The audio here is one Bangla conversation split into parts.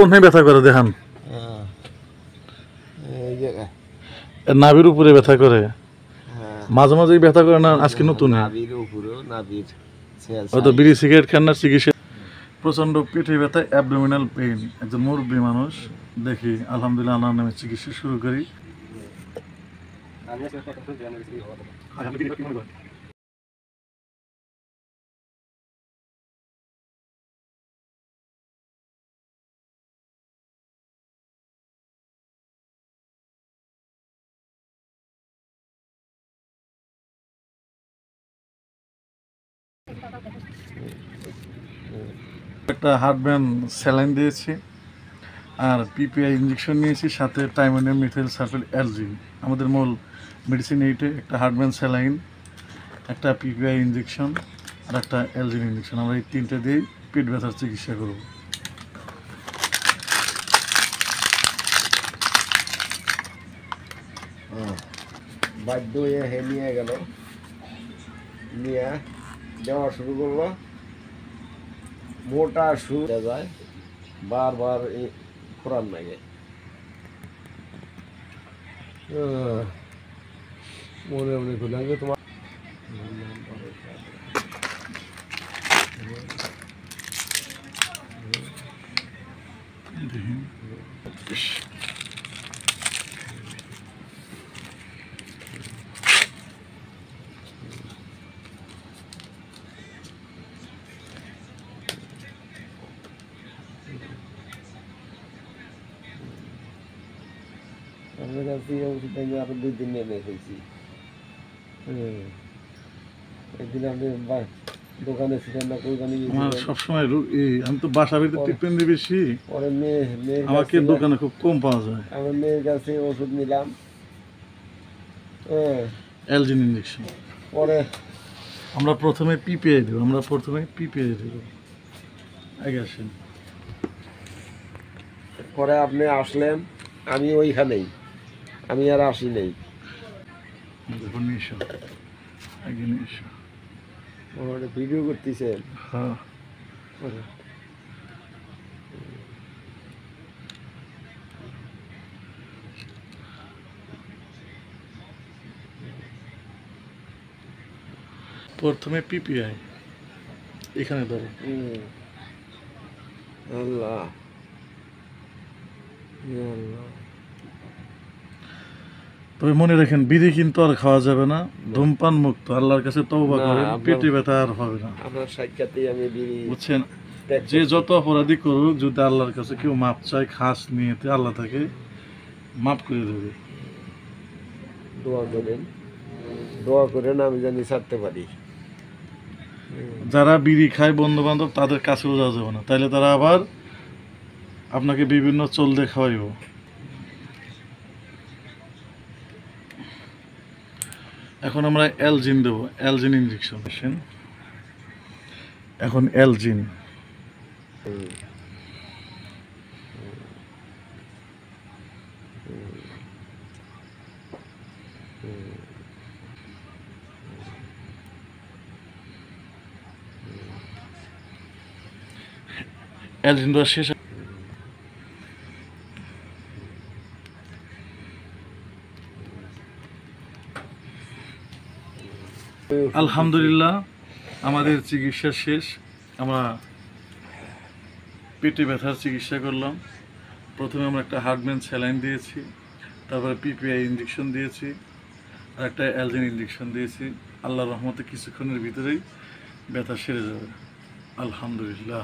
কোথায় ব্যথা করে দেখান? নাভির উপরে ব্যথা করে, মাঝে মাঝেই ব্যথা করে না? আজকে নতুন হয়তো বিড়ি সিগারেট খান না, চিকিৎসা। প্রচন্ড পেটে ব্যথা, অ্যাবডোমিনাল পেইন, একজন মুরব্বী মানুষ। দেখি আলহামদুলিল্লাহ আল্লাহর নামে চিকিৎসা শুরু করি। একটা হার্টব্যান স্যালাইন দিয়েছি আর পিপিআই ইঞ্জেকশন নিয়েছি, সাথে টাইমোনিয়াম মিথাইল সালফেট অ্যালজিন। আমাদের মূল মেডিসিন এইটে, একটা হার্টব্যান স্যালাইন, একটা পিপিআই ইঞ্জেকশন আর একটা অ্যালজিন ইঞ্জেকশন। আমরা এই তিনটে দিয়েই পেট ব্যথার চিকিৎসা করব। বাধ্য হয়ে হে নিয়ে গেল, নিয়ে দেওয়া শুরু করলো। মোটা সুর যায়, বারবার কোরআন লাগে। মনে মনে করলাম যে তোমার আরো 2 দিন নেমে ফেলছি। একদিন আপনি দোকানে ছিলেন না, সবসময় আমি তো বাসা বাড়িতে ট্রিটমেন্ট দিই বেশি, পরে মেয়ের আমাকে দোকানে খুব কম পাওয়া যায়। আমার মেয়ের কাছে ওষুধ নিলাম, অ্যালজিন ইঞ্জেকশন। পরে আমরা প্রথমে পিপিআই দেব, আগে আসেন। পরে আপনি আসলেন, আমি ওইখানেই, আমি আর আসি নেই। ভিডিও করতেছেন? হ্যাঁ। প্রথমে পিপিআই এখানে ধরো। আল্লাহ, তবে মনে রাখেন, বিড়ি কিন্তু আর খাওয়া যাবে না, ধূমপান মুক্ত। আল্লাহর কাছে তওবা করেন, পেটে ব্যথা আর হবে না। আপনার সাক্ষাতেই আমি বিড়ি, বুঝছেন, যে যত অপরাধী করুক, যদি আল্লাহর কাছে কেউ মাপ চায় খাস নিয়েতে, আল্লাহ তাকে মাপ করে দেবে। দোয়া করেন আমি জানি ছাড়তে পারি। যারা বিড়ি খায় বন্ধু বান্ধব, তাদের কাছেও যাওয়া যাবে না, তাইলে তারা আবার আপনাকে বিভিন্ন চল দিয়ে খাওয়াইব। এখন আমরা অ্যালজিন দেবো, অ্যালজিন ইঞ্জেকশন। এখন অ্যালজিন। অ্যালজিন দেওয়া শেষ। আলহামদুলিল্লাহ, আমাদের চিকিৎসা শেষ। আমরা পেটে ব্যথার চিকিৎসা করলাম। প্রথমে আমরা একটা হার্টব্যান স্যালাইন দিয়েছি, তারপরে পিপিআই ইঞ্জেকশন দিয়েছি আর একটা অ্যালজিন ইঞ্জেকশন দিয়েছি। আল্লাহর রহমতে কিছুক্ষণের ভিতরেই ব্যথা সেরে যাবে আলহামদুলিল্লাহ।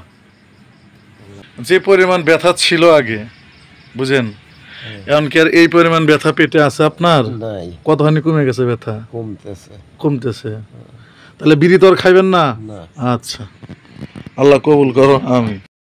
যে পরিমাণ ব্যথা ছিল আগে, বুঝেন, এখন কি আর এই পরিমাণ ব্যথা পেটে আছে আপনার? কতখানি কমে গেছে ব্যথা? কমতেছে। তাহলে বিড়ি তো আর খাইবেন না? আচ্ছা, আল্লাহ কবুল করো, আমিন।